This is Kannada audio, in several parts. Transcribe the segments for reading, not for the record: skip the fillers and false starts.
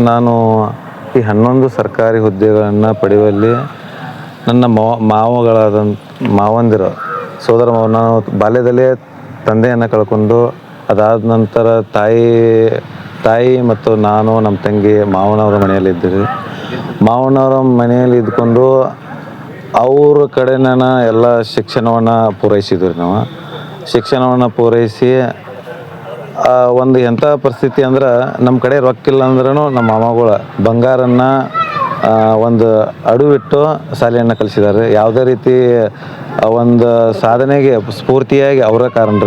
ನಾನು ಈ 11 ಸರ್ಕಾರಿ ಹುದ್ದೆಗಳನ್ನು ಪಡೆಯುವಲ್ಲಿ ನನ್ನ ಮಾವಂದಿರು ಸೋದರ ನಾನು ಬಾಲ್ಯದಲ್ಲೇ ತಂದೆಯನ್ನು ಕಳ್ಕೊಂಡು ಅದಾದ ನಂತರ ತಾಯಿ ಮತ್ತು ನಾನು ನಮ್ಮ ತಂಗಿ ಮಾವನವರ ಮನೆಯಲ್ಲಿದ್ದೀವಿ. ಮಾವನವರ ಮನೆಯಲ್ಲಿ ಇದ್ಕೊಂಡು ಅವ್ರ ಕಡೆ ನಾನು ಎಲ್ಲ ಶಿಕ್ಷಣವನ್ನು ಪೂರೈಸಿದ್ವಿ. ನಾವು ಶಿಕ್ಷಣವನ್ನು ಪೂರೈಸಿ ಒಂದು ಎಂಥ ಪರಿಸ್ಥಿತಿ ಅಂದ್ರೆ ನಮ್ಮ ಕಡೆ ರೊಕ್ಕಿಲ್ಲ ಅಂದ್ರೂ ನಮ್ಮ ಮಾಮಗಳು ಬಂಗಾರನ್ನು ಒಂದು ಅಡುವಿಟ್ಟು ಶಾಲೆಯನ್ನು ಕಲಿಸಿದ್ದಾರೆ. ಯಾವುದೇ ರೀತಿ ಒಂದು ಸಾಧನೆಗೆ ಸ್ಫೂರ್ತಿಯಾಗಿ ಅವರ ಕಾರಣ.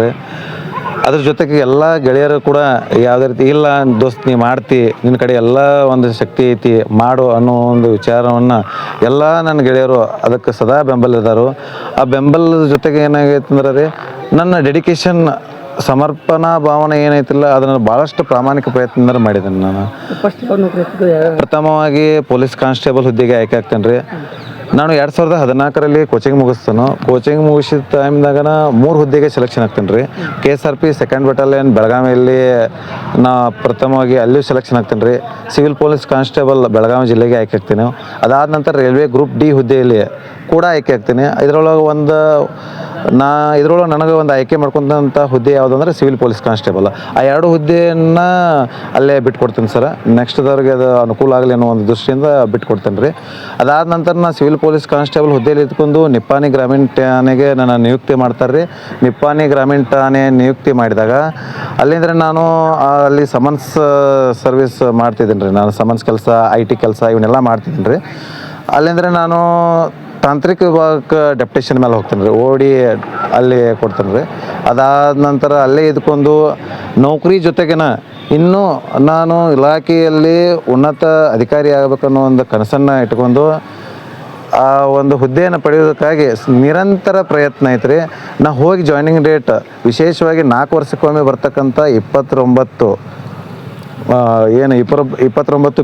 ಅದ್ರ ಜೊತೆಗೆ ಎಲ್ಲ ಗೆಳೆಯರು ಕೂಡ ಯಾವುದೇ ರೀತಿ ಇಲ್ಲ ದೋಸ್ತ್ ನೀ ಮಾಡ್ತಿ, ನಿನ್ನ ಕಡೆ ಎಲ್ಲ ಒಂದು ಶಕ್ತಿ ಐತಿ ಮಾಡು ಅನ್ನೋ ಒಂದು ವಿಚಾರವನ್ನು ಎಲ್ಲ ನನ್ನ ಗೆಳೆಯರು ಅದಕ್ಕೆ ಸದಾ ಬೆಂಬಲಿದ್ದಾರು. ಆ ಬೆಂಬಲದ ಜೊತೆಗೆ ಏನಾಗೈತೆ ಅಂದ್ರೆ ರೀ, ನನ್ನ ಡೆಡಿಕೇಶನ್ ಸಮರ್ಪಣಾ ಭಾವನೆ ಏನೈತಿಲ್ಲ ಅದನ್ನು ಭಾಳಷ್ಟು ಪ್ರಾಮಾಣಿಕ ಪ್ರಯತ್ನ ಮಾಡಿದ್ದೇನೆ. ನಾನು ಪ್ರಥಮವಾಗಿ ಪೊಲೀಸ್ ಕಾನ್ಸ್ಟೇಬಲ್ ಹುದ್ದೆಗೆ ಆಯ್ಕೆ ಆಗ್ತೇನೆ ರೀ. ನಾನು 2014ರಲ್ಲಿ ಕೋಚಿಂಗ್ ಮುಗಿಸ್ತಾನು. ಕೋಚಿಂಗ್ ಮುಗಿಸಿದ ಟೈಮ್ದಾಗ 3 ಹುದ್ದೆಗೆ ಸೆಲೆಕ್ಷನ್ ಆಗ್ತೇನೆ ರೀ. KSRP 2nd Battalion ಬೆಳಗಾವಿಯಲ್ಲಿ ನಾ ಪ್ರಥಮವಾಗಿ ಅಲ್ಲಿಯೂ ಸೆಲೆಕ್ಷನ್ ಆಗ್ತೇನೆ ರೀ. ಸಿವಿಲ್ ಪೊಲೀಸ್ ಕಾನ್ಸ್ಟೇಬಲ್ ಬೆಳಗಾವಿ ಜಿಲ್ಲೆಗೆ ಆಯ್ಕೆ ಆಗ್ತೀನಿ. ಅದಾದ ನಂತರ ರೈಲ್ವೆ ಗ್ರೂಪ್ D ಹುದ್ದೆಯಲ್ಲಿ ಕೂಡ ಆಯ್ಕೆ ಆಗ್ತೀನಿ. ಇದರೊಳಗೆ ನನಗೆ ಒಂದು ಆಯ್ಕೆ ಮಾಡ್ಕೊಂಡಂಥ ಹುದ್ದೆ ಯಾವುದಂದ್ರೆ ಸಿವಿಲ್ ಪೊಲೀಸ್ ಕಾನ್ಸ್ಟೇಬಲ್. ಆ 2 ಹುದ್ದೆಯನ್ನು ಅಲ್ಲೇ ಬಿಟ್ಕೊಡ್ತೀನಿ ಸರ್. ನೆಕ್ಸ್ಟ್ದವ್ರಿಗೆ ಅದು ಅನುಕೂಲ ಆಗಲಿ ಅನ್ನೋ ಒಂದು ದೃಷ್ಟಿಯಿಂದ ಬಿಟ್ಕೊಡ್ತೇನೆ ರೀ. ಅದಾದ ನಂತರ ನಾನು ಸಿವಿಲ್ ಪೊಲೀಸ್ ಕಾನ್ಸ್ಟೇಬಲ್ ಹುದ್ದೆಯಲ್ಲಿ ಇದ್ಕೊಂಡು ನಿಪ್ಪಾಣಿ ಗ್ರಾಮೀಣ ಠಾಣೆಗೆ ನನ್ನ ನಿಯುಕ್ತಿ ಮಾಡ್ತಾರೆ ರೀ. ನಿಪ್ಪಾಣಿ ಗ್ರಾಮೀಣ ಠಾಣೆ ನಿಯುಕ್ತಿ ಮಾಡಿದಾಗ ಅಲ್ಲಿಂದ್ರೆ ನಾನು ಅಲ್ಲಿ ಸಮನ್ಸ್ ಸರ್ವಿಸ್ ಮಾಡ್ತಿದ್ದೀನಿ ರೀ. ನಾನು ಸಮನ್ಸ್ ಕೆಲಸ, IT ಕೆಲಸ ಇವನ್ನೆಲ್ಲ ಮಾಡ್ತಿದ್ದೀನಿ ರೀ. ಅಲ್ಲಿಂದ್ರೆ ನಾನು ತಾಂತ್ರಿಕ ವಿಭಾಗಕ್ಕೆ ಡೆಪ್ಯುಟೇಷನ್ ಮೇಲೆ ಹೋಗ್ತೇನೆ ರೀ. ಓಡಿ ಅಲ್ಲಿ ಕೊಡ್ತೇನೆ ರೀ. ಅದಾದ ನಂತರ ಅಲ್ಲೇ ಇದ್ಕೊಂಡು ನೌಕರಿ ಜೊತೆಗೇನ ಇನ್ನೂ ನಾನು ಇಲಾಖೆಯಲ್ಲಿ ಉನ್ನತ ಅಧಿಕಾರಿ ಆಗಬೇಕನ್ನೋ ಒಂದು ಕನಸನ್ನು ಇಟ್ಕೊಂಡು ಆ ಒಂದು ಹುದ್ದೆಯನ್ನು ಪಡೆಯೋದಕ್ಕಾಗಿ ನಿರಂತರ ಪ್ರಯತ್ನ ಐತೆ ರೀ. ನಾ ಹೋಗಿ ಜಾಯ್ನಿಂಗ್ ಡೇಟ್ ವಿಶೇಷವಾಗಿ 4 ವರ್ಷಕ್ಕೊಮ್ಮೆ ಬರ್ತಕ್ಕಂಥ 29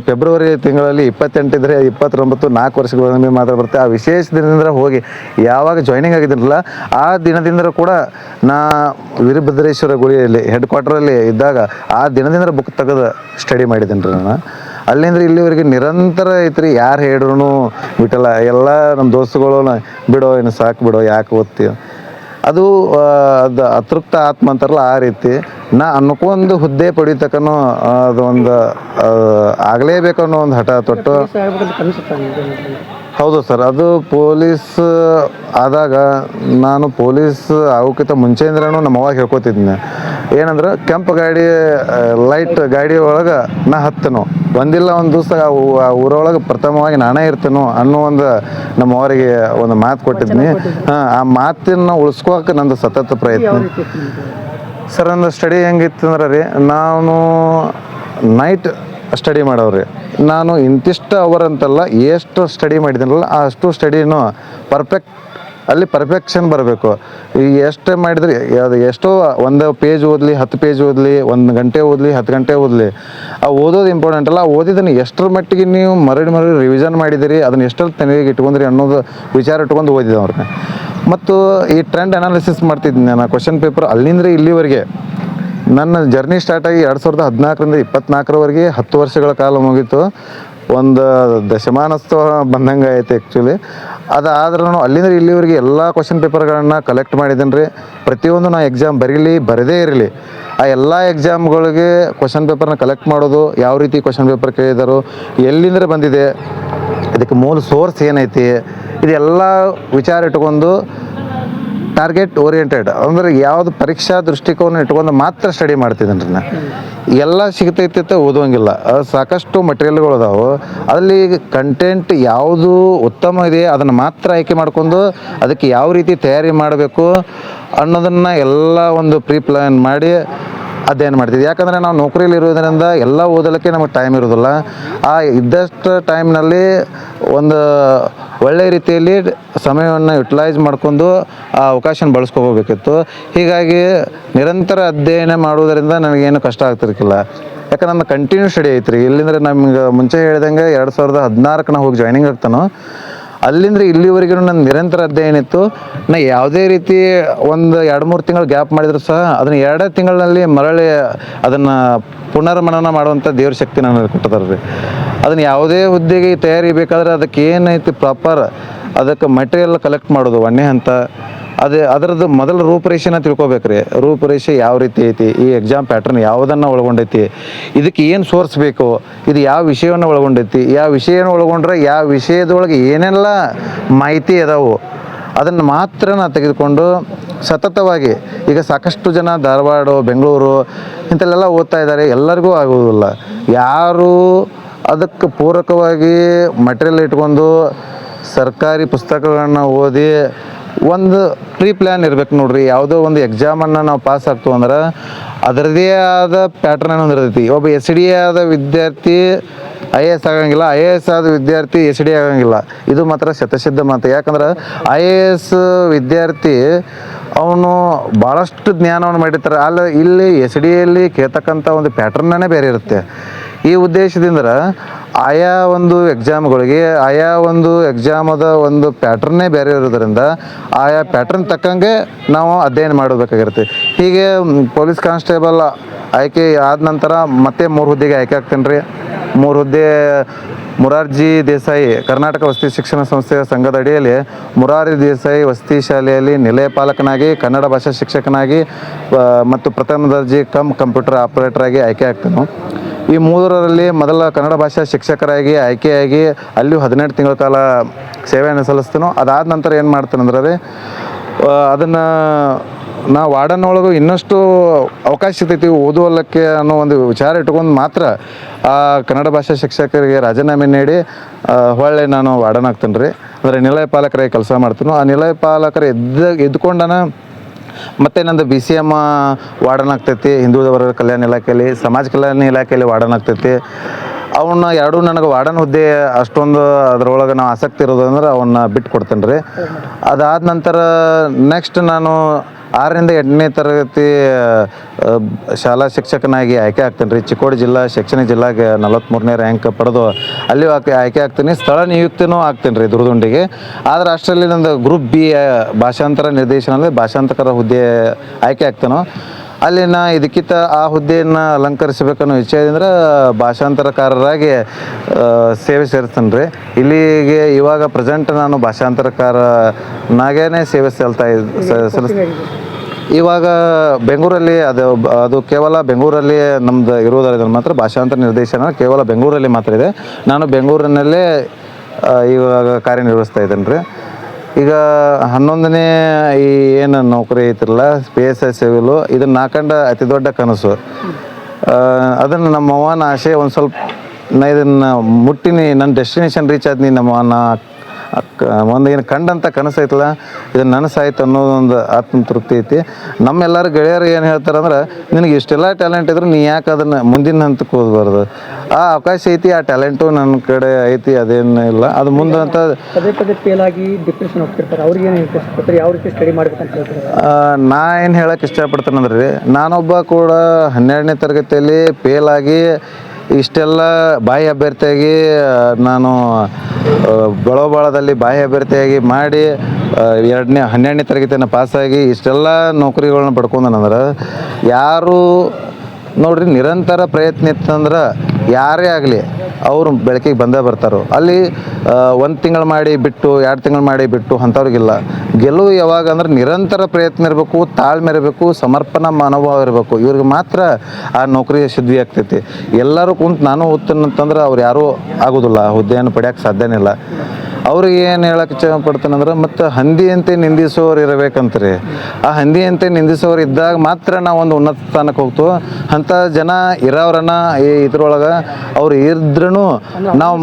ಫೆಬ್ರವರಿ ತಿಂಗಳಲ್ಲಿ 28 ಇದ್ದರೆ 29 4 ವರ್ಷಗಳೊಮ್ಮೆ ಮಾತ್ರ ಬರುತ್ತೆ. ಆ ವಿಶೇಷ ದಿನದಿಂದ ಹೋಗಿ ಯಾವಾಗ ಜಾಯ್ನಿಂಗ್ ಆಗಿದ್ದೀನಲ್ಲ ಆ ದಿನದಿಂದ ಕೂಡ ನಾ ವೀರಭದ್ರೇಶ್ವರ ಗುಡಿಯಲ್ಲಿ ಹೆಡ್ ಕ್ವಾರ್ಟರಲ್ಲಿ ಇದ್ದಾಗ ಆ ದಿನದಿಂದ ಬುಕ್ ತೆಗೆದು ಸ್ಟಡಿ ಮಾಡಿದ್ದೀನಿ ರೀ. ನಾನು ಅಲ್ಲಿಂದ ಇಲ್ಲಿವರೆಗೆ ನಿರಂತರ ಐತ್ರಿ. ಯಾರು ಹೇಳಿದ್ರು ಬಿಟ್ಟಲ್ಲ. ಎಲ್ಲ ನಮ್ಮ ದೋಸ್ತುಗಳು ಬಿಡೋ ಇನ್ನು ಸಾಕು ಬಿಡೋ ಯಾಕೆ ಓದ್ತೀವಿ ಅದು ಅತೃಪ್ತ ಆತ್ಮ ಅಂತಾರಲ್ಲ ಆ ರೀತಿ ನಾ ಅನ್ನಕ್ಕೊಂದು ಹುದ್ದೆ ಪಡಿತಕ್ಕನೋ ಅದು ಒಂದು ಆಗಲೇಬೇಕನ್ನೋ ಒಂದು ಹಠ ತೊಟ್ಟು. ಹೌದು ಸರ್. ಅದು ಪೊಲೀಸ್ ಆದಾಗ ನಾನು ಪೊಲೀಸ್ ಆಗೋಕ್ಕಿಂತ ಮುಂಚೆಯಿಂದ್ರೂ ನಮ್ಮ ಅವಾಗ ಹೇಳ್ಕೊತಿದ್ದೆ ಏನಂದ್ರೆ ಕೆಂಪು ಗಾಡಿ ಲೈಟ್ ಗಾಡಿ ಒಳಗೆ ನಾ ಹತ್ತನು ಒಂದಿಲ್ಲ ಒಂದು ದಿವಸ ಆ ಊರೊಳಗೆ ಪ್ರಥಮವಾಗಿ ನಾನೇ ಇರ್ತೇನೋ ಅನ್ನೋ ಒಂದು ನಮ್ಮ ಅವರಿಗೆ ಒಂದು ಮಾತು ಕೊಟ್ಟಿದ್ನಿ. ಆ ಮಾತನ್ನು ಉಳಿಸ್ಕೋಕೆ ನಂದು ಸತತ ಪ್ರಯತ್ನ ಸರ್. ನನ್ನ ಸ್ಟಡಿ ಹೆಂಗಿತ್ತು ಅಂದ್ರೆ ರೀ, ನಾನು ನೈಟ್ ಸ್ಟಡಿ ಮಾಡೋರಿ. ನಾನು ಇಂತಿಷ್ಟು ಅವರ್ ಅಂತಲ್ಲ, ಎಷ್ಟು ಸ್ಟಡಿ ಮಾಡಿದ್ದೀನಲ್ಲ ಅಷ್ಟು ಸ್ಟಡಿನೂ ಪರ್ಫೆಕ್ಷನ್ ಬರಬೇಕು. ಈಗ ಎಷ್ಟು ಮಾಡಿದ್ರಿ ಅದು ಎಷ್ಟೋ 1 ಪೇಜ್ ಓದಲಿ 10 ಪೇಜ್ ಓದಲಿ 1 ಗಂಟೆ ಓದಲಿ 10 ಗಂಟೆ ಓದಲಿ ಆ ಓದೋದು ಇಂಪಾರ್ಟೆಂಟ್ ಅಲ್ಲ. ಓದಿದ್ದನ್ನು ಎಷ್ಟರ ಮಟ್ಟಿಗೆ ನೀವು ಮರಳಿ ರಿವಿಷನ್ ಮಾಡಿದಿರಿ, ಅದನ್ನು ಎಷ್ಟಲ್ಲಿ ತಲೆಗೆ ಇಟ್ಕೊಂಡ್ರಿ ಅನ್ನೋದು ವಿಚಾರ ಇಟ್ಕೊಂಡು ಓದಿದವ್ರನ್ನ. ಮತ್ತು ಈ ಟ್ರೆಂಡ್ ಅನಾಲಿಸಿಸ್ ಮಾಡ್ತಿದ್ದೀನಿ ನಾನು. ಕ್ವಶನ್ ಪೇಪರ್ ಅಲ್ಲಿಂದ ಇಲ್ಲಿವರೆಗೆ ನನ್ನ ಜರ್ನಿ ಸ್ಟಾರ್ಟ್ ಆಗಿ 2014ರಿಂದ 2024ರವರೆಗೆ 10 ವರ್ಷಗಳ ಕಾಲ ಮುಗೀತು. ಒಂದು ದಶಮಾನೋತ್ಸವ ಬಂದಂಗೆ ಐತೆ ಆ್ಯಕ್ಚುಲಿ. ಅದಾದ್ರೂ ಅಲ್ಲಿಂದ ಇಲ್ಲಿವರೆಗೆ ಎಲ್ಲ ಕ್ವಶನ್ ಪೇಪರ್ಗಳನ್ನ ಕಲೆಕ್ಟ್ ಮಾಡಿದ್ದೀನಿ ರೀ. ಪ್ರತಿಯೊಂದು ನಾ ಎಕ್ಸಾಮ್ ಬರದೇ ಇರಲಿ ಆ ಎಲ್ಲ ಎಕ್ಸಾಮ್ಗಳಿಗೆ ಕ್ವಶನ್ ಪೇಪರ್ನ ಕಲೆಕ್ಟ್ ಮಾಡೋದು, ಯಾವ ರೀತಿ ಕ್ವಶನ್ ಪೇಪರ್ ಕೇಳಿದಾರೋ, ಎಲ್ಲಿಂದ ಬಂದಿದೆ, ಇದಕ್ಕೆ ಮೂಲ ಸೋರ್ಸ್ ಏನೈತಿ, ಇದೆಲ್ಲ ವಿಚಾರ ಇಟ್ಕೊಂಡು ಟಾರ್ಗೆಟ್ ಓರಿಯೆಂಟೆಡ್ ಅಂದ್ರೆ ಯಾವುದು ಪರೀಕ್ಷಾ ದೃಷ್ಟಿಕೋನ ಇಟ್ಕೊಂಡು ಮಾತ್ರ ಸ್ಟಡಿ ಮಾಡ್ತಿದ್ದೀನಿ ರೀ. ನಾ ಎಲ್ಲ ಸಿಗ್ತೈತೆ ಓದುವಂಗಿಲ್ಲ. ಸಾಕಷ್ಟು ಮಟೀರಿಯಲ್ಗಳು ಅದಾವೆ. ಅದರಲ್ಲಿ ಕಂಟೆಂಟ್ ಯಾವುದು ಉತ್ತಮ ಇದೆ ಅದನ್ನು ಮಾತ್ರ ಆಯ್ಕೆ ಮಾಡ್ಕೊಂಡು ಅದಕ್ಕೆ ಯಾವ ರೀತಿ ತಯಾರಿ ಮಾಡಬೇಕು ಅನ್ನೋದನ್ನು ಎಲ್ಲ ಒಂದು ಪ್ರೀ ಪ್ಲ್ಯಾನ್ ಮಾಡಿ ಅಧ್ಯಯನ ಮಾಡ್ತಿದ್ವಿ. ಯಾಕಂದರೆ ನಾವು ನೌಕರಿಯಲ್ಲಿ ಇರೋದ್ರಿಂದ ಎಲ್ಲ ಓದಲಿಕ್ಕೆ ನಮಗೆ ಟೈಮ್ ಇರೋದಿಲ್ಲ. ಆ ಇದ್ದಷ್ಟು ಟೈಮ್ನಲ್ಲಿ ಒಂದು ಒಳ್ಳೆಯ ರೀತಿಯಲ್ಲಿ ಸಮಯವನ್ನು ಯುಟಿಲೈಸ್ ಮಾಡ್ಕೊಂಡು ಆ ಅವಕಾಶನ ಬಳಸ್ಕೋಬೇಕಿತ್ತು. ಹೀಗಾಗಿ ನಿರಂತರ ಅಧ್ಯಯನ ಮಾಡುವುದರಿಂದ ನನಗೇನು ಕಷ್ಟ ಆಗ್ತಿರ್ಕಿಲ್ಲ. ಯಾಕಂದ್ರೆ ನನ್ನ ಕಂಟಿನ್ಯೂ ಸ್ಟಡಿ ಐತ್ರಿ. ಇಲ್ಲಿಂದ್ರೆ ನಮ್ಗೆ ಮುಂಚೆ ಹೇಳಿದಂಗೆ 2014 ನಾವು ಹೋಗಿ ಜಾಯ್ನಿಂಗ್ ಆಗ್ತಾನೋ ಅಲ್ಲಿಂದ ಇಲ್ಲಿವರೆಗೂ ನನ್ನ ನಿರಂತರ ಅಧ್ಯಯನ ಇತ್ತು. ನಾ ಯಾವುದೇ ರೀತಿ ಒಂದು 2-3 ತಿಂಗಳು ಗ್ಯಾಪ್ ಮಾಡಿದ್ರು ಸಹ ಅದನ್ನು 2 ತಿಂಗಳಲ್ಲಿ ಮರಳಿ ಅದನ್ನು ಪುನರ್ಮನನ ಮಾಡುವಂಥ ದೇವ್ರ ಶಕ್ತಿ ನನಗೆ ಕೊಟ್ಟಿದ್ದಾರೆ ರೀ. ಅದನ್ನು ಯಾವುದೇ ಹುದ್ದೆಗೆ ತಯಾರಿ ಬೇಕಾದ್ರೆ ಅದಕ್ಕೆ ಏನೈತಿ ಪ್ರಾಪರ್ ಅದಕ್ಕೆ ಮಟೀರಿಯಲ್ ಕಲೆಕ್ಟ್ ಮಾಡೋದು 1ನೇ ಹಂತ. ಅದರದ್ದು ಮೊದಲು ರೂಪರೇಷೆನ ತಿಳ್ಕೊಬೇಕ್ರಿ. ರೂಪರೇಷೆ ಯಾವ ರೀತಿ ಐತಿ, ಈ ಎಕ್ಸಾಮ್ ಪ್ಯಾಟ್ರನ್ ಯಾವುದನ್ನು ಒಳಗೊಂಡೈತಿ, ಇದಕ್ಕೆ ಏನು ಸೋರ್ಸ್ ಬೇಕು, ಇದು ಯಾವ ವಿಷಯವನ್ನು ಒಳಗೊಂಡೈತಿ, ಯಾವ ವಿಷಯನ ಒಳಗೊಂಡ್ರೆ ಯಾವ ವಿಷಯದೊಳಗೆ ಏನೆಲ್ಲ ಮಾಹಿತಿ ಅದಾವು ಅದನ್ನು ಮಾತ್ರ ನಾನು ತೆಗೆದುಕೊಂಡು ಸತತವಾಗಿ, ಈಗ ಸಾಕಷ್ಟು ಜನ ಧಾರವಾಡ, ಬೆಂಗಳೂರು ಇಂಥಲ್ಲೆಲ್ಲ ಓದ್ತಾ ಇದ್ದಾರೆ. ಎಲ್ಲರಿಗೂ ಆಗುವುದಿಲ್ಲ. ಯಾರು ಅದಕ್ಕೆ ಪೂರಕವಾಗಿ ಮಟೀರಿಯಲ್ ಇಟ್ಕೊಂಡು ಸರ್ಕಾರಿ ಪುಸ್ತಕಗಳನ್ನ ಓದಿ ಒಂದು ಪ್ರೀ ಪ್ಲ್ಯಾನ್ ಇರ್ಬೇಕು ನೋಡ್ರಿ. ಯಾವುದೋ ಒಂದು ಎಕ್ಸಾಮನ್ನು ನಾವು ಪಾಸ್ ಆಗ್ತೀವಿ ಅಂದ್ರೆ ಅದರದೇ ಆದ ಪ್ಯಾಟ್ರನ್ ಹೊಂದಿರ್ತೈತಿ. ಒಬ್ಬ SDA ಆದ ವಿದ್ಯಾರ್ಥಿ IAS ಆಗಂಗಿಲ್ಲ, IAS ಆದ ವಿದ್ಯಾರ್ಥಿ SDA ಆಗಂಗಿಲ್ಲ. ಇದು ಮಾತ್ರ ಶತಸಿದ್ಧ ಮಾತು. ಯಾಕಂದ್ರೆ IAS ವಿದ್ಯಾರ್ಥಿ ಅವನು ಭಾಳಷ್ಟು ಜ್ಞಾನವನ್ನು ಮಾಡಿರ್ತಾರೆ. ಇಲ್ಲಿ SDAಯಲ್ಲಿ ಕೇಳ್ತಕ್ಕಂಥ ಒಂದು ಪ್ಯಾಟ್ರನ್ನೇ ಬೇರೆ ಇರುತ್ತೆ. ಈ ಉದ್ದೇಶದಿಂದ ಆಯಾ ಒಂದು ಎಕ್ಸಾಮ್ಗಳಿಗೆ ಆಯಾ ಒಂದು ಎಕ್ಸಾಮದ ಒಂದು ಪ್ಯಾಟ್ರನ್ನೇ ಬೇರೆ ಇರೋದ್ರಿಂದ ಆಯಾ ಪ್ಯಾಟ್ರನ್ ತಕ್ಕಂಗೆ ನಾವು ಅಧ್ಯಯನ ಮಾಡಬೇಕಾಗಿರುತ್ತೆ. ಹೀಗೆ ಪೊಲೀಸ್ ಕಾನ್ಸ್ಟೇಬಲ್ ಆಯ್ಕೆ ಆದ ನಂತರ ಮತ್ತೆ 3 ಹುದ್ದೆಗೆ ಆಯ್ಕೆ ಆಗ್ತೇನೆ ರೀ. 3 ಹುದ್ದೆ ಮುರಾರ್ಜಿ ದೇಸಾಯಿ ಕರ್ನಾಟಕ ವಸತಿ ಶಿಕ್ಷಣ ಸಂಸ್ಥೆಯ ಸಂಘದ ಅಡಿಯಲ್ಲಿ ಮುರಾರಿ ದೇಸಾಯಿ ವಸತಿ ಶಾಲೆಯಲ್ಲಿ ನಿಲಯ ಪಾಲಕನಾಗಿ, ಕನ್ನಡ ಭಾಷಾ ಶಿಕ್ಷಕನಾಗಿ ಮತ್ತು ಪ್ರಥಮ ದರ್ಜೆ ಕಂಪ್ಯೂಟರ್ ಆಪರೇಟರ್ ಆಗಿ ಆಯ್ಕೆ ಆಗ್ತೇನೆ. ಈ 3ರಲ್ಲಿ ಮೊದಲ ಕನ್ನಡ ಭಾಷಾ ಶಿಕ್ಷಕರಾಗಿ ಆಯ್ಕೆಯಾಗಿ ಅಲ್ಲಿಯೂ 18 ತಿಂಗಳ ಕಾಲ ಸೇವೆಯನ್ನು ಸಲ್ಲಿಸ್ತೇನೋ. ಅದಾದ ನಂತರ ಏನು ಮಾಡ್ತೇನೆಂದ್ರೆ ಅದನ್ನು ನಾವು ವಾರ್ಡನ್ ಒಳಗೂ ಇನ್ನಷ್ಟು ಅವಕಾಶ ಸಿಗ್ತೈತಿ ಓದುವಲ್ಲಕ್ಕೆ ಅನ್ನೋ ಒಂದು ವಿಚಾರ ಇಟ್ಕೊಂಡು ಮಾತ್ರ ಆ ಕನ್ನಡ ಭಾಷಾ ಶಿಕ್ಷಕರಿಗೆ ರಾಜೀನಾಮೆ ನೀಡಿ ಹೊಳ್ಳೆ ನಾನು ವಾರ್ಡನ್ ಆಗ್ತೇನೆ ರೀ. ಅಂದರೆ ನಿಲಯ ಪಾಲಕರಾಗಿ ಕೆಲಸ ಮಾಡ್ತೀನಿ. ಆ ನಿಲಯ ಪಾಲಕರು ಎದ್ಕೊಂಡನ ಮತ್ತು ನಂದು BCM ವಾರ್ಡನ್ ಆಗ್ತೈತಿ. ಹಿಂದುಳಿದ ವರ್ಗದ ಕಲ್ಯಾಣ ಇಲಾಖೆಯಲ್ಲಿ, ಸಮಾಜ ಕಲ್ಯಾಣ ಇಲಾಖೆಯಲ್ಲಿ ವಾರ್ಡನ್ ಆಗ್ತೈತಿ. ಅವನ್ನ ಎರಡೂ ನನಗೆ ವಾರ್ಡನ್ ಹುದ್ದೆ ಅಷ್ಟೊಂದು ಅದರೊಳಗೆ ನಾವು ಆಸಕ್ತಿ ಇರೋದಂದ್ರೆ ಅವನ್ನ ಬಿಟ್ಟು ಕೊಡ್ತೇನೆ ರೀ. ಅದಾದ ನಂತರ ನೆಕ್ಸ್ಟ್ ನಾನು 6ರಿಂದ 8ನೇ ತರಗತಿ ಶಾಲಾ ಶಿಕ್ಷಕನಾಗಿ ಆಯ್ಕೆ ಆಗ್ತೇನೆ ರೀ. ಚಿಕ್ಕೋಡಿ ಜಿಲ್ಲಾ ಶೈಕ್ಷಣಿಕ ಜಿಲ್ಲಾಗೆ 43ನೇ ರ್ಯಾಂಕ್ ಪಡೆದು ಅಲ್ಲಿ ಆಯ್ಕೆ ಆಗ್ತೀನಿ. ಸ್ಥಳ ನಿಯುಕ್ತಿನೂ ಆಗ್ತೇನೆ ರೀ ದುರ್ದುಂಡಿಗೆ. ಆದರೆ ಅಷ್ಟರಲ್ಲಿ ನಂದು ಗ್ರೂಪ್ B ಭಾಷಾಂತರ ನಿರ್ದೇಶನದಲ್ಲಿ ಭಾಷಾಂತಕರ ಹುದ್ದೆ ಆಯ್ಕೆ ಆಗ್ತೇನೋ. ಅಲ್ಲಿ ನಾ ಇದಕ್ಕಿಂತ ಆ ಹುದ್ದೆಯನ್ನು ಅಲಂಕರಿಸಬೇಕನ್ನೋ ಇಚ್ಛೆ ಅಂದ್ರೆ ಭಾಷಾಂತರಕಾರರಾಗಿ ಸೇವೆ ಸೇರಿಸ್ತೇನೆ ರೀ. ಇಲ್ಲಿಗೆ ಇವಾಗ ಪ್ರೆಸೆಂಟ್ ನಾನು ಭಾಷಾಂತರಕಾರನಾಗೇ ಸೇವೆ ಸಲ್ಲಿಸ್ತೀನಿ. ಇವಾಗ ಬೆಂಗಳೂರಲ್ಲಿ ಅದು ಕೇವಲ ಬೆಂಗಳೂರಲ್ಲಿ ನಮ್ಮದು ಇರೋದರಿಂದ ಮಾತ್ರ ಭಾಷಾಂತರ ನಿರ್ದೇಶನ ಕೇವಲ ಬೆಂಗಳೂರಲ್ಲಿ ಮಾತ್ರ ಇದೆ. ನಾನು ಬೆಂಗಳೂರಿನಲ್ಲೇ ಇವಾಗ ಕಾರ್ಯನಿರ್ವಹಿಸ್ತಾ ಇದ್ದೇನೆ ರೀ. ಈಗ 11ನೇ ಈ ಏನು ನೌಕರಿ ಐತಿರಲ್ಲ PSI ಸಿವಿಲು, ಇದನ್ನು ನಾಕಂಡ ಅತಿ ದೊಡ್ಡ ಕನಸು. ಅದನ್ನು ನಮ್ಮ ಅವ್ವನ ಆಸೆ ಒಂದು ಸ್ವಲ್ಪ ನಾ ಇದನ್ನು ಮುಟ್ಟಿನಿ, ನನ್ನ ಡೆಸ್ಟಿನೇಷನ್ ರೀಚ್ ಆದ್ನಿ. ನಮ್ಮ ಅವ್ವನ ಒಂದು ಏನು ಕಂಡಂಥ ಕನಸು ಐತಲ್ಲ ಇದನ್ನು ನನಸಾಯ್ತು ಅನ್ನೋದೊಂದು ಆತ್ಮತೃಪ್ತಿ ಐತಿ. ನಮ್ಮೆಲ್ಲರ ಗೆಳೆಯರು ಏನು ಹೇಳ್ತಾರೆ ಅಂದ್ರೆ, ನಿನಗೆ ಇಷ್ಟೆಲ್ಲ ಟ್ಯಾಲೆಂಟ್ ಇದ್ರೆ ನೀ ಯಾಕೆ ಅದನ್ನು ಮುಂದಿನ ಹಂತಕ್ಕೆ ಹೋಗ್ಬಾರ್ದು. ಆ ಅವಕಾಶ ಐತಿ, ಆ ಟ್ಯಾಲೆಂಟು ನನ್ನ ಕಡೆ ಐತಿ, ಅದೇನು ಇಲ್ಲ. ಅದು ಮುಂದೆ ಅಂತ ಪದೇ ಫೇಲ್ ಆಗಿ ಡಿಪ್ರೆಷನ್ ಹೋಗ್ತಿರ್ತಾರೆ. ಅವ್ರಿಗೆ ಏನು ಇಂಟ್ರೆಸ್ಟ್ ಕೊಡ್ತಾರೆ, ಯಾವ ರೀತಿ ಸ್ಟಡಿ ಮಾಡ್ಬೇಕಂತ ಹೇಳ್ತಾರೆ? ನಾ ಏನು ಹೇಳಕ್ಕೆ ಇಷ್ಟಪಡ್ತೇನೆ ಅಂದ್ರೆ ರೀ, ನಾನೊಬ್ಬ ಕೂಡ 12ನೇ ತರಗತಿಯಲ್ಲಿ ಫೇಲ್ ಆಗಿ ಇಷ್ಟೆಲ್ಲ ಬಾಹ್ಯ ಅಭ್ಯರ್ಥಿಯಾಗಿ ನಾನು ಬಳೋಬಾಳದಲ್ಲಿ ಬಾಹ್ಯ ಅಭ್ಯರ್ಥಿಯಾಗಿ ಮಾಡಿ 12ನೇ ತರಗತಿಯನ್ನು ಪಾಸಾಗಿ ಇಷ್ಟೆಲ್ಲ ನೌಕರಿಗಳನ್ನ ಪಡ್ಕೊಂಡನಂದ್ರೆ ಯಾರು ನೋಡ್ರಿ ನಿರಂತರ ಪ್ರಯತ್ನ ಇತ್ತಂದ್ರೆ ಯಾರೇ ಆಗಲಿ ಅವರು ಬೆಳಕಿಗೆ ಬಂದೇ ಬರ್ತಾರೋ. ಅಲ್ಲಿ 1 ತಿಂಗಳು ಮಾಡಿ ಬಿಟ್ಟು 2 ತಿಂಗಳು ಮಾಡಿ ಬಿಟ್ಟು ಅಂಥವ್ರಿಗಿಲ್ಲ. ಗೆಲುವು ಯಾವಾಗ ಅಂದ್ರೆ ನಿರಂತರ ಪ್ರಯತ್ನ ಇರಬೇಕು, ತಾಳ್ಮೆ ಇರಬೇಕು, ಸಮರ್ಪಣಾ ಮನೋಭಾವ ಇರಬೇಕು. ಇವ್ರಿಗೆ ಮಾತ್ರ ಆ ನೌಕರಿ ಸಿದ್ಧಿ ಆಗ್ತೈತಿ. ಎಲ್ಲರೂ ಕುಂತು ನಾನು ಓದ್ತೀನಿ ಅಂತಂದ್ರೆ ಅವ್ರು ಯಾರೂ ಆಗೋದಿಲ್ಲ, ಹುದ್ದೆಯನ್ನು ಪಡೆಯೋಕ್ಕೆ ಸಾಧ್ಯನೇ ಇಲ್ಲ. ಅವ್ರಿಗೆ ಏನು ಹೇಳಕ್ಕೆ ಇಷ್ಟಪಡ್ತಾನೆ ಅಂದ್ರೆ, ಮತ್ತು ಹಂದಿಯಂತೆ ನಿಂದಿಸೋರು ಇರಬೇಕಂತ್ರಿ. ಆ ಹಂದಿಯಂತೆ ನಿಂದಿಸೋರು ಇದ್ದಾಗ ಮಾತ್ರ ನಾವು ಒಂದು ಉನ್ನತ ಸ್ಥಾನಕ್ಕೆ ಹೋಗ್ತೀವಿ. ಅಂಥ ಜನ ಇರೋರನ್ನ ಇದ್ರೊಳಗೆ ಅವ್ರು ಇದ್ರೂ ನಾವು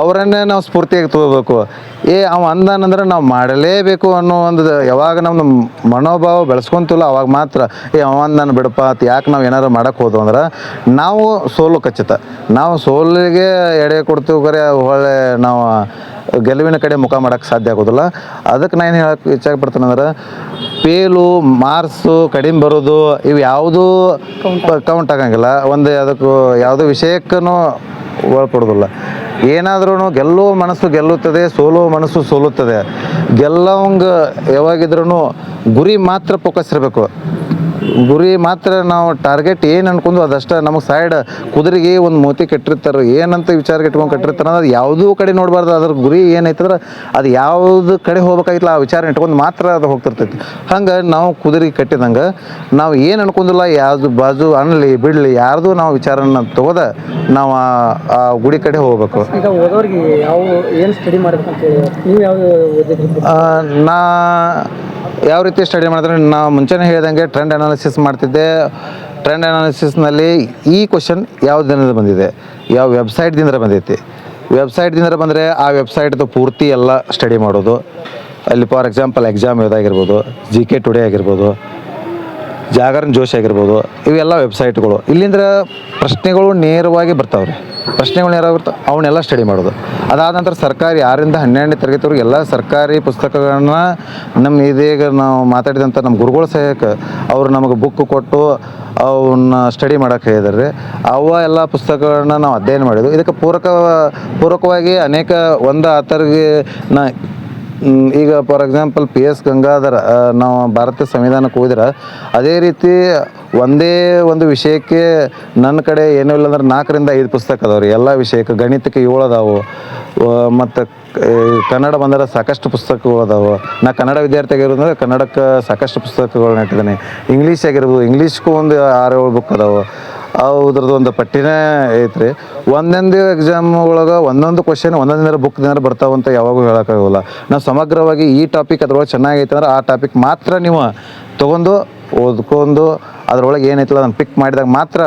ಅವರನ್ನೇ ನಾವು ಸ್ಫೂರ್ತಿಯಾಗಿ ತಗೋಬೇಕು. ಅವ ಅಂದಾನಂದ್ರೆ ನಾವು ಮಾಡಲೇಬೇಕು ಅನ್ನೋ ಒಂದು ಯಾವಾಗ ನಮ್ಮದು ಮನೋಭಾವ ಬೆಳೆಸ್ಕೊಂತಿಲ್ಲ ಅವಾಗ ಮಾತ್ರ ಅವ ಅಂದಾನ ಬಿಡಪ್ಪ ಅಂತ ಯಾಕೆ ನಾವು ಏನಾರು ಮಾಡೋಕ್ಕೆ ಹೋದ್ವು ಅಂದ್ರೆ ನಾವು ಸೋಲು ಖಚಿತ. ನಾವು ಸೋಲಿಗೆ ಎಡೆ ಕೊಡ್ತೀವಿ, ಕರೆ ಒಳ್ಳೆ ನಾವು ಗೆಲುವಿನ ಕಡೆ ಮುಖ ಮಾಡೋಕ್ಕೆ ಸಾಧ್ಯ ಆಗೋದಿಲ್ಲ. ಅದಕ್ಕೆ ನಾನು ಹೇಳಕ್ಕೆ ಇಚ್ಛೆಪಡ್ತೇನೆ ಅಂದ್ರೆ, ಫೇಲು ಮಾರ್ಕ್ಸು ಕಡಿಮೆ ಬರೋದು ಇವು ಯಾವುದೂ ಕೌಂಟ್ ಆಗಂಗಿಲ್ಲ. ಒಂದು ಅದಕ್ಕೂ ಯಾವುದೋ ವಿಷಯಕ್ಕೂ ಒಳಪಡೋದಿಲ್ಲ. ಏನಾದ್ರೂ ಗೆಲ್ಲುವ ಮನಸ್ಸು ಗೆಲ್ಲುತ್ತದೆ, ಸೋಲುವ ಮನಸ್ಸು ಸೋಲುತ್ತದೆ. ಗೆಲ್ಲವಂಗ ಯಾವಾಗಿದ್ರೂ ಗುರಿ ಮಾತ್ರ ಫೋಕಸ್ ಇರಬೇಕು. ಗುರಿ ಮಾತ್ರ ನಾವು ಟಾರ್ಗೆಟ್ ಏನು ಅನ್ಕೊಂಡು ಅದಷ್ಟೇ. ನಮಗೆ ಸೈಡ್ ಕುದುರೆಗೆ ಒಂದು ಮೋತಿ ಕಟ್ಟಿರ್ತಾರೆ, ಏನಂತ ವಿಚಾರ ಇಟ್ಕೊಂಡು ಕಟ್ಟಿರ್ತಾರೆ ಅದು ಯಾವುದೂ ಕಡೆ ನೋಡಬಾರ್ದು. ಅದ್ರ ಗುರಿ ಏನೈತಂದ್ರೆ ಅದು ಯಾವ್ದು ಕಡೆ ಹೋಗ್ಬೇಕಾಗಿಲ್ಲ ಆ ವಿಚಾರ ಇಟ್ಕೊಂಡು ಮಾತ್ರ ಅದು ಹೋಗ್ತಿರ್ತೈತಿ. ಹಂಗೆ ನಾವು ಕುದುರೆ ಕಟ್ಟಿದಂಗೆ ನಾವು ಏನು ಅನ್ಕೊಂಡಿಲ್ಲ, ಯಾವುದು ಬಾಜು ಅನ್ನಲಿ ಬಿಡಲಿ ಯಾರ್ದು ನಾವು ವಿಚಾರನ ತಗೋದ ನಾವು ಆ ಗುಡಿ ಕಡೆ ಹೋಗ್ಬೇಕು. ಈಗ ಓದೋರಿಗೆ ಯಾವ ಏನು ಸ್ಟಡಿ ಮಾಡ್ಬೇಕಂತ ಹೇಳಿ ನೀವು ಯಾವ್ದು ಓದಿದ್ರಿ? ನಾ ಯಾವ ರೀತಿ ಸ್ಟಡಿ ಮಾಡಿದ್ರೆ, ನಾವು ಮುಂಚೆನೇ ಹೇಳ್ದಂಗೆ ಟ್ರೆಂಡ್ ಅನಾಲಿಸಿಸ್ ಮಾಡ್ತಿದ್ದೆ. ಟ್ರೆಂಡ್ ಅನಾಲಿಸಿಸ್ನಲ್ಲಿ ಈ ಕ್ವಶನ್ ಯಾವ ದಿನದ ಬಂದಿದೆ, ಯಾವ ವೆಬ್ಸೈಟ್ದಿಂದ ಬಂದೈತಿ, ವೆಬ್ಸೈಟ್ದಿಂದ ಬಂದರೆ ಆ ವೆಬ್ಸೈಟ್ದು ಪೂರ್ತಿ ಎಲ್ಲ ಸ್ಟಡಿ ಮಾಡೋದು. ಅಲ್ಲಿ ಫಾರ್ ಎಕ್ಸಾಂಪಲ್ ಎಕ್ಸಾಮ್ ಯಾವುದಾಗಿರ್ಬೋದು, GK ಟುಡೇ ಆಗಿರ್ಬೋದು, ಜಾಗರಣ ಜೋಶ್ ಆಗಿರ್ಬೋದು, ಇವೆಲ್ಲ ವೆಬ್ಸೈಟ್ಗಳು. ಇಲ್ಲಿಂದ ಪ್ರಶ್ನೆಗಳು ನೇರವಾಗಿ ಬರ್ತಾವ್ರಿ. ಪ್ರಶ್ನೆಗಳು ನೇರವಾಗಿ ಬರ್ತಾವೆ, ಅವನ್ನೆಲ್ಲ ಸ್ಟಡಿ ಮಾಡೋದು. ಅದಾದ ನಂತರ ಸರ್ಕಾರಿ 6ರಿಂದ 12ನೇ ತರಗತಿವರೆಗೆ ಎಲ್ಲ ಸರ್ಕಾರಿ ಪುಸ್ತಕಗಳನ್ನ ನಮ್ಮ ಇದೀಗ ನಾವು ಮಾತಾಡಿದಂಥ ನಮ್ಮ ಗುರುಗಳ ಸಹಾಯಕ ಅವರು ನಮಗೆ ಬುಕ್ ಕೊಟ್ಟು ಅವನ್ನ ಸ್ಟಡಿ ಮಾಡೋಕೆ ಹೇಳಿದಾರೆ. ಅವ ಎಲ್ಲ ಪುಸ್ತಕಗಳನ್ನ ನಾವು ಅಧ್ಯಯನ ಮಾಡಿದ್ವು. ಇದಕ್ಕೆ ಪೂರಕವಾಗಿ ಅನೇಕ ಒಂದು ಆತರಿಗೆ ಈಗ ಫಾರ್ ಎಕ್ಸಾಂಪಲ್ PS ಗಂಗಾಧರ ನಾವು ಭಾರತೀಯ ಸಂವಿಧಾನಕ್ಕೆ ಹೋದ್ರೆ ಅದೇ ರೀತಿ ಒಂದೇ ಒಂದು ವಿಷಯಕ್ಕೆ ನನ್ನ ಕಡೆ ಏನೂ ಇಲ್ಲ ಅಂದ್ರೆ 4ರಿಂದ 5 ಪುಸ್ತಕ ಅದಾವ್ರಿ. ಎಲ್ಲ ವಿಷಯಕ್ಕೆ ಗಣಿತಕ್ಕೆ 7 ಅದಾವು, ಮತ್ತು ಕನ್ನಡ ಬಂದರೆ ಸಾಕಷ್ಟು ಪುಸ್ತಕಗಳು ಅದಾವೆ. ನಾ ಕನ್ನಡ ವಿದ್ಯಾರ್ಥಿ ಆಗಿರೋದ್ರೆ ಕನ್ನಡಕ್ಕೆ ಸಾಕಷ್ಟು ಪುಸ್ತಕಗಳನ್ನ ಇಟ್ಟಿದ್ದೀನಿ. ಇಂಗ್ಲೀಷ್ ಆಗಿರ್ಬೋದು, ಇಂಗ್ಲೀಷ್ಗೂ ಒಂದು 6-7 ಬುಕ್ ಅದಾವೆ. ಅದ್ರದ್ದು ಒಂದು ಪಟ್ಟಿನೇ ಐತ್ರಿ. ಒಂದೊಂದು ಎಕ್ಸಾಮ್ ಒಳಗೆ ಒಂದೊಂದು ಕ್ವಶನ್ ಒಂದೊಂದಿನ ಬುಕ್ದಿಂದ ಬರ್ತಾವಂತ ಯಾವಾಗೂ ಹೇಳೋಕ್ಕಾಗೋಲ್ಲ. ನಾವು ಸಮಗ್ರವಾಗಿ ಈ ಟಾಪಿಕ್ ಅದ್ರೊಳಗೆ ಚೆನ್ನಾಗೈತೆ ಅಂದ್ರೆ ಆ ಟಾಪಿಕ್ ಮಾತ್ರ ನೀವು ತೊಗೊಂಡು ಓದ್ಕೊಂಡು ಅದ್ರೊಳಗೆ ಏನೈತಲ್ಲ ಅದನ್ನು ಪಿಕ್ ಮಾಡಿದಾಗ ಮಾತ್ರ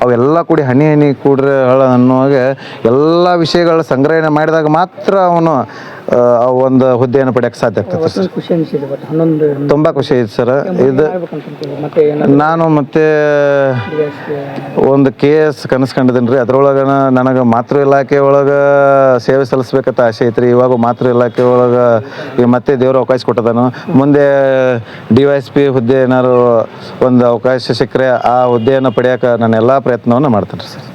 ಅವೆಲ್ಲ ಕೂಡಿ ಹನಿ ಕೂಡ್ರೆ ಹಳ ಅನ್ನುವಾಗೆ ಎಲ್ಲ ವಿಷಯಗಳ ಸಂಗ್ರಹಣೆ ಮಾಡಿದಾಗ ಮಾತ್ರ ಅವನು ಒಂದು ಹುದ್ದೆಯನ್ನು ಪಡೆಯೋಕ್ಕೆ ಸಾಧ್ಯ ಆಗ್ತದೆ ಸರ್. ಖುಷಿ ಅನಿಸಿದೆ. ಬಟ್ 11 ತುಂಬ ಖುಷಿ ಐತೆ ಸರ್. ಇದು ಮತ್ತೆ ನಾನು ಮತ್ತೆ ಒಂದು KS ಕನಸ್ಕೊಂಡಿದ್ದೀನಿ ರೀ. ಅದ್ರೊಳಗೆ ನನಗೆ ಮಾತೃ ಇಲಾಖೆ ಒಳಗೆ ಸೇವೆ ಸಲ್ಲಿಸ್ಬೇಕಂತ ಆಸೆ ಐತ್ರಿ. ಇವಾಗ ಮಾತೃ ಇಲಾಖೆ ಒಳಗೆ ಈಗ ಮತ್ತೆ ದೇವರು ಅವಕಾಶ ಕೊಟ್ಟದಾನು. ಮುಂದೆ DYSP ಹುದ್ದೆ ಏನಾದ್ರು ಒಂದು ಅವಕಾಶ ಸಿಕ್ಕರೆ ಆ ಹುದ್ದೆಯನ್ನು ಪಡೆಯೋಕೆ ನಾನು ಎಲ್ಲ ಪ್ರಯತ್ನವನ್ನು ಮಾಡ್ತೀನಿ ಸರ್.